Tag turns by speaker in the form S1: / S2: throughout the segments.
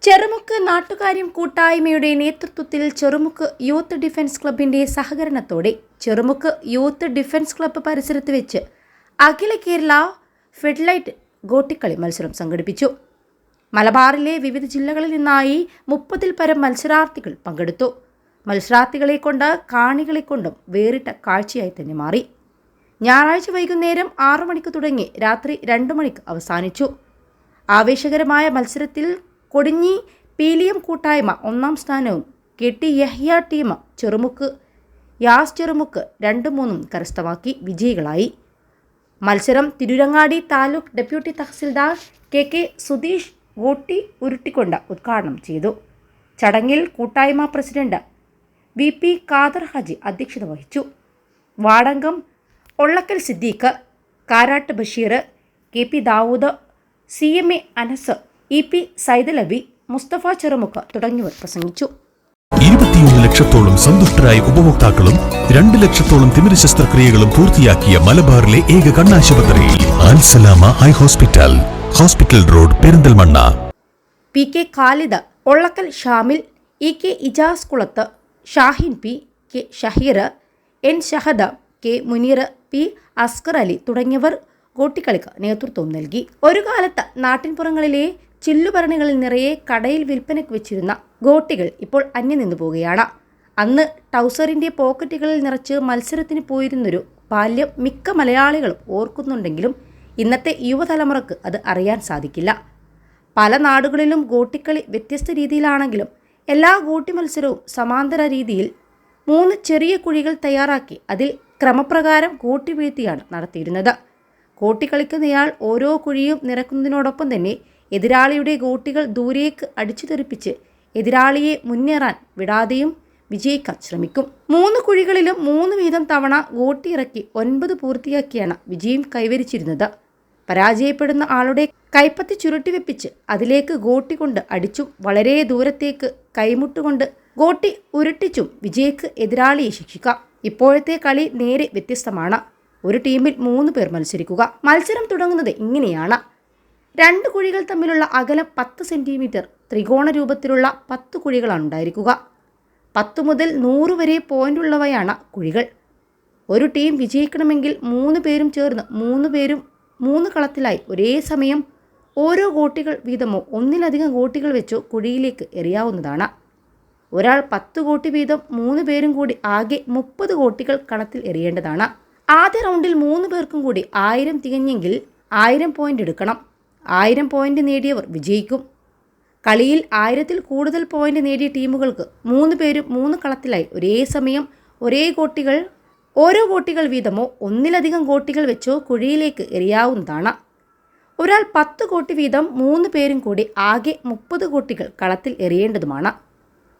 S1: ചെറുമുക്ക് നാട്ടുകാര്യം കൂട്ടായ്മയുടെ നേതൃത്വത്തിൽ Cherumukku youth defence ക്ലബിന്റെ സഹകരണത്തോടെ ചെറുമുക്ക് യൂത്ത് ഡിഫൻസ് ക്ലബ്ബ് പരിസരത്ത് വെച്ച് അഖില കേരള ഫെഡ്ലൈറ്റ് ഗോട്ടിക്കളി മത്സരം സംഘടിപ്പിച്ചു. മലബാറിലെ വിവിധ ജില്ലകളിൽ നിന്നായി 30-ൽ പരം മത്സരാർത്ഥികൾ പങ്കെടുത്തു. മത്സരാർത്ഥികളെ കൊണ്ട് കാണികളെ കൊണ്ടും വേറിട്ട കാഴ്ചയായി തന്നെ മാറി. ഞായറാഴ്ച വൈകുന്നേരം 6 മണിക്ക് തുടങ്ങി രാത്രി 2 മണിക്ക് അവസാനിച്ചു. ആവേശകരമായ മത്സരത്തിൽ കൊടിഞ്ഞി പീലിയം കൂട്ടായ്മ 1-ാം സ്ഥാനവും KT യഹ്യ ടീം ചെറുമുക്ക് യാസ് ചെറുമുക്ക് 2-3 കരസ്ഥമാക്കി വിജയികളായി. മത്സരം തിരൂരങ്ങാടി താലൂക്ക് ഡെപ്യൂട്ടി തഹസിൽദാർ KK സുധീഷ് ഗോട്ടി ഉരുട്ടിക്കൊണ്ട് ഉദ്ഘാടനം ചെയ്തു. ചടങ്ങിൽ കൂട്ടായ്മ പ്രസിഡന്റ് VP ഖാദർ ഹാജി അധ്യക്ഷത വഹിച്ചു. വാർഡംഗം ഒള്ളക്കൽ Siddique, Karat Basheer, KP Dawood, CMA Anas, EP Saidalavi, Mustafa Cherumukku തുടങ്ങിയവർ പ്രസംഗിച്ചു.
S2: 21 ലക്ഷത്തോളം സന്തുഷ്ടരായ ഉപഭോക്താക്കളും 2 ലക്ഷത്തോളം തിമിര ശസ്ത്രക്രിയകളും പൂർത്തിയാക്കിയ മലബാറിലെ ഏക കണ്ണാശുപത്രി Alsalama eye hospital, hospital road, Perinthalmanna.
S1: PK Khalid, Ollakkal Shamil, EK Ijas Kulath, Shahin P, K Shaheer, N Shahad, K Muneer, P Askar Ali തുടങ്ങിയവർ ഗോട്ടിക്കളിക്ക് നേതൃത്വം നൽകി. ഒരു കാലത്ത് നാട്ടിൻപുറങ്ങളിലെ ചില്ലുഭരണികളിൽ നിറയെ കടയിൽ വിൽപ്പനയ്ക്ക് വെച്ചിരുന്ന ഗോട്ടികൾ ഇപ്പോൾ അന്യം നിന്നു പോവുകയാണ്. അന്ന് ടൗസറിൻ്റെ പോക്കറ്റുകളിൽ നിറച്ച് മത്സരത്തിന് പോയിരുന്നൊരു ബാല്യം മിക്ക മലയാളികളും ഓർക്കുന്നുണ്ടെങ്കിലും ഇന്നത്തെ യുവതലമുറക്ക് അത് അറിയാൻ സാധിക്കില്ല. പല നാടുകളിലും ഗോട്ടിക്കളി വ്യത്യസ്ത രീതിയിലാണെങ്കിലും എല്ലാ ഗോട്ടി മത്സരവും സമാന്തര രീതിയിൽ 3 ചെറിയ കുഴികൾ തയ്യാറാക്കി അതിൽ ക്രമപ്രകാരം ഗോട്ടി വീഴ്ത്തിയാണ് നടത്തിയിരുന്നത്. ഗോട്ടി കളിക്കുന്നയാൾ ഓരോ കുഴിയും നിറക്കുന്നതിനോടൊപ്പം തന്നെ എതിരാളിയുടെ ഗോട്ടികൾ ദൂരേക്ക് അടിച്ചു തെറിപ്പിച്ച് എതിരാളിയെ മുന്നേറാൻ വിടാതെയും വിജയിക്കാൻ ശ്രമിക്കും. 3 കുഴികളിലും 3 വീതം തവണ ഗോട്ടി ഇറക്കി 9 പൂർത്തിയാക്കിയാണ് വിജയം കൈവരിച്ചിരുന്നത്. പരാജയപ്പെടുന്ന ആളുടെ കൈപ്പത്തി ചുരുട്ടി വെപ്പിച്ച് അതിലേക്ക് ഗോട്ടി കൊണ്ട് അടിച്ചും വളരെ ദൂരത്തേക്ക് കൈമുട്ടുകൊണ്ട് ഗോട്ടി ഉരുട്ടിച്ചും വിജയിക്ക് എതിരാളിയെ ശിക്ഷിക്കാം. ഇപ്പോഴത്തെ കളി നേരെ വ്യത്യസ്തമാണ്. ഒരു ടീമിൽ 3 പേർ മത്സരിക്കുക. മത്സരം തുടങ്ങുന്നത് ഇങ്ങനെയാണ്. 2 കുഴികൾ തമ്മിലുള്ള അകലം 10 സെൻറ്റിമീറ്റർ ത്രികോണ രൂപത്തിലുള്ള 10 കുഴികളാണ് ഉണ്ടായിരിക്കുക. 10 മുതൽ 100 വരെ പോയിന്റുള്ളവയാണ് കുഴികൾ. ഒരു ടീം വിജയിക്കണമെങ്കിൽ 3 പേരും ചേർന്ന് 3 പേരും 3 കളത്തിലായി ഒരേ സമയം ഓരോ ഗോട്ടികൾ വീതമോ ഒന്നിലധികം ഗോട്ടികൾ വെച്ചോ കുഴിയിലേക്ക് എറിയാവുന്നതാണ്. ഒരാൾ 10 ഗോട്ടി വീതം 3 പേരും കൂടി ആകെ 30 ഗോട്ടികൾ കളത്തിൽ എറിയേണ്ടതാണ്. ആദ്യ റൗണ്ടിൽ 3 പേർക്കും കൂടി 1000 തികഞ്ഞെങ്കിൽ 1000 പോയിന്റ് എടുക്കണം. 1000 പോയിന്റ് നേടിയവർ വിജയിക്കും. കളിയിൽ 1000-ൽ കൂടുതൽ പോയിന്റ് നേടിയ ടീമുകൾക്ക് 3 പേരും 3 കളത്തിലായി ഒരേ സമയം ഓരോ ഗോട്ടികൾ വീതമോ ഒന്നിലധികം ഗോട്ടികൾ വെച്ചോ കുഴിയിലേക്ക് എറിയാവുന്നതാണ്. ഒരാൾ 10 ഗോട്ടി വീതം 3 പേരും കൂടി ആകെ 30 ഗോട്ടികൾ കളത്തിൽ എറിയേണ്ടതുമാണ്.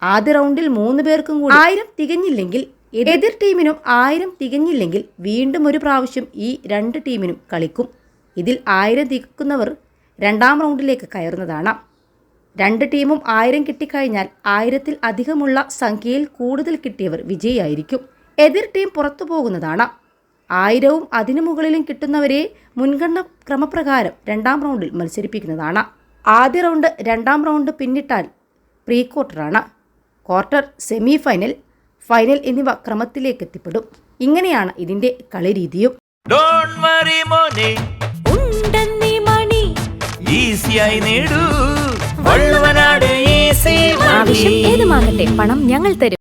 S1: ആദ്യ റൗണ്ടിൽ 3 പേർക്കും കൂടി 1000 തികഞ്ഞില്ലെങ്കിൽ എതിർ ടീമിനും 1000 തികഞ്ഞില്ലെങ്കിൽ വീണ്ടും ഒരു പ്രാവശ്യം ഈ 2 ടീമിനും കളിക്കും. ഇതിൽ 1000 തികക്കുന്നവർ 2-ാം റൗണ്ടിലേക്ക് കയറുന്നതാണ്. 2 ടീമും 1000 കിട്ടിക്കഴിഞ്ഞാൽ 1000-ൽ അധികമുള്ള സംഖ്യയിൽ കൂടുതൽ കിട്ടിയവർ വിജയിയായിരിക്കും. എതിർ ടീം പുറത്തു പോകുന്നതാണ്. 1000-ഉം അതിനു മുകളിലും കിട്ടുന്നവരെ മുൻഗണന ക്രമപ്രകാരം 2-ാം റൗണ്ടിൽ മത്സരിപ്പിക്കുന്നതാണ്. ആദ്യ റൗണ്ട് 2-ാം റൗണ്ട് പിന്നിട്ടാൽ പ്രീ ക്വാർട്ടറാണ്. ക്വാർട്ടർ, സെമി ഫൈനൽ, ഫൈനൽ എന്നിവ ക്രമത്തിലേക്ക് എത്തിപ്പെടും. ഇങ്ങനെയാണ് ഇതിന്റെ കളിരീതിയും.
S3: ആവശ്യം ഏതുമാകട്ടെ പണം ഞങ്ങൾ തരും.